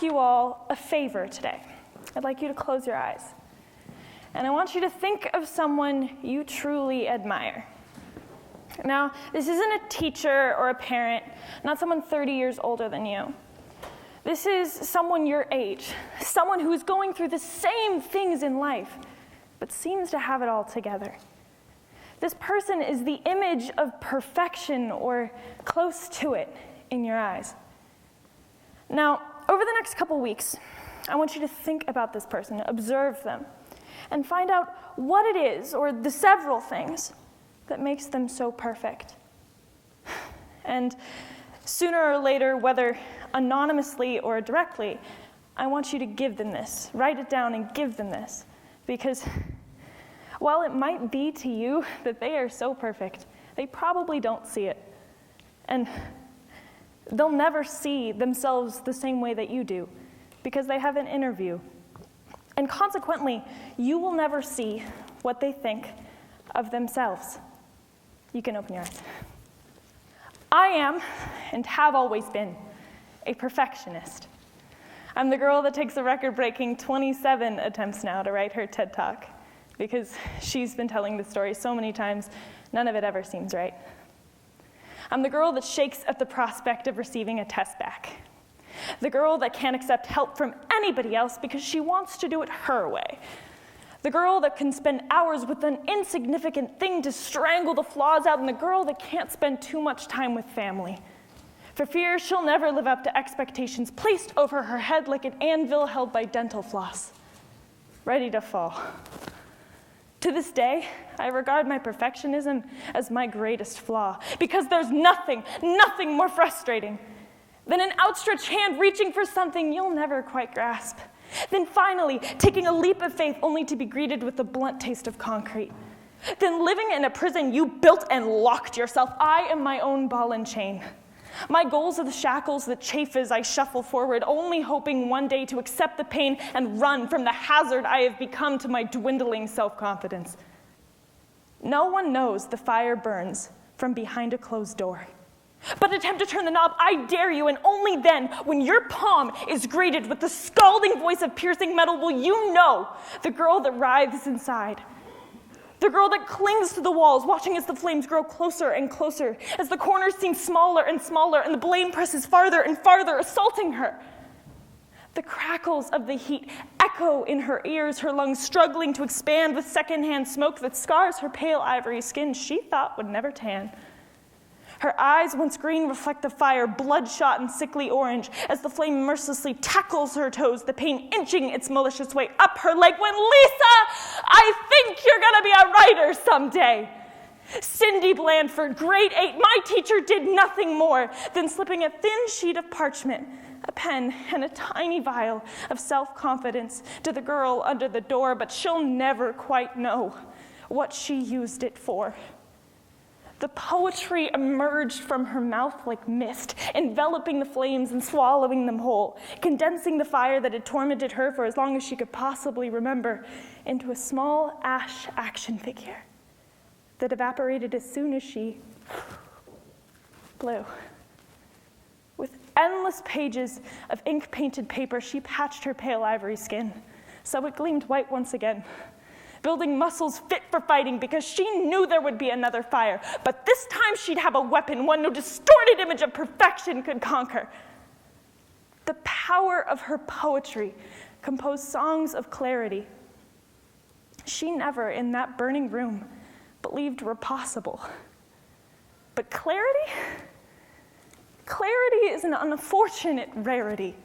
ask you all a favor today. I'd like you to close your eyes. And I want you to think of someone you truly admire. Now, this isn't a teacher or a parent, not someone 30 years older than you. This is someone your age, someone who's going through the same things in life, but seems to have it all together. This person is the image of perfection or close to it in your eyes. Now, over the next couple weeks, I want you to think about this person, observe them, and find out what it is, or the several things, that makes them so perfect. And sooner or later, whether anonymously or directly, I want you to give them this. Write it down and give them this. Because while it might be to you that they are so perfect, they probably don't see it. And they'll never see themselves the same way that you do, because they have an inner view. And consequently, you will never see what they think of themselves. You can open your eyes. I am, and have always been, a perfectionist. I'm the girl that takes the record-breaking 27 attempts now to write her TED Talk, because she's been telling the story so many times, none of it ever seems right. I'm the girl that shakes at the prospect of receiving a test back. The girl that can't accept help from anybody else because she wants to do it her way. The girl that can spend hours with an insignificant thing to strangle the flaws out, and the girl that can't spend too much time with family. For fear she'll never live up to expectations placed over her head like an anvil held by dental floss, ready to fall. To this day, I regard my perfectionism as my greatest flaw, because there's nothing more frustrating than an outstretched hand reaching for something you'll never quite grasp. Then finally, taking a leap of faith only to be greeted with the blunt taste of concrete. Then living in a prison you built and locked yourself. I am my own ball and chain. My goals are the shackles that chafe as I shuffle forward, only hoping one day to accept the pain and run from the hazard I have become to my dwindling self-confidence. No one knows the fire burns from behind a closed door. But attempt to turn the knob, I dare you, and only then, when your palm is greeted with the scalding voice of piercing metal, will you know the girl that writhes inside. The girl that clings to the walls, watching as the flames grow closer and closer, as the corners seem smaller and smaller, and the blame presses farther and farther, assaulting her. The crackles of the heat echo in her ears, her lungs struggling to expand with secondhand smoke that scars her pale ivory skin she thought would never tan. Her eyes, once green, reflect the fire, bloodshot and sickly orange, as the flame mercilessly tackles her toes, the pain inching its malicious way up her leg when, Lisa, I think you're gonna be a writer someday. Cindy Blandford, grade 8, my teacher did nothing more than slipping a thin sheet of parchment, a pen, and a tiny vial of self-confidence to the girl under the door, but she'll never quite know what she used it for. The poetry emerged from her mouth like mist, enveloping the flames and swallowing them whole, condensing the fire that had tormented her for as long as she could possibly remember into a small ash action figure that evaporated as soon as she blew. With endless pages of ink-painted paper, she patched her pale ivory skin so it gleamed white once again, building muscles fit for fighting because she knew there would be another fire. But this time she'd have a weapon, one no distorted image of perfection could conquer. The power of her poetry composed songs of clarity she never, in that burning room, believed were possible. But clarity? Clarity is an unfortunate rarity.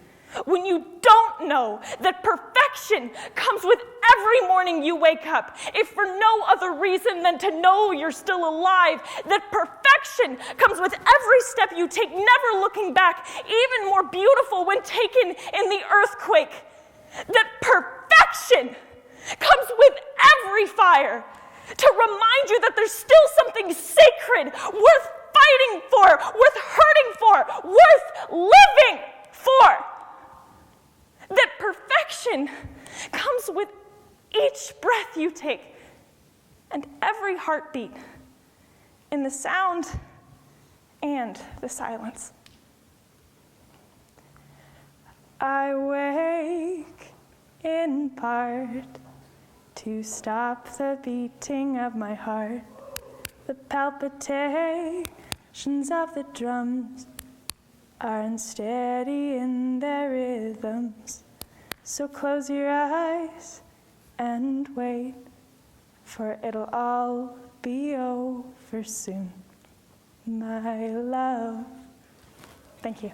When you don't know that perfection comes with every morning you wake up, if for no other reason than to know you're still alive, that perfection comes with every step you take, never looking back, even more beautiful when taken in the earthquake, that perfection comes with every fire to remind you that there's still something sacred, worth fighting for, worth hurting for, worth living for. That perfection comes with each breath you take and every heartbeat in the sound and the silence. I wake in part to stop the beating of my heart. The palpitations of the drums are unsteady in their rhythms. So close your eyes and wait, for it'll all be over soon, my love. Thank you.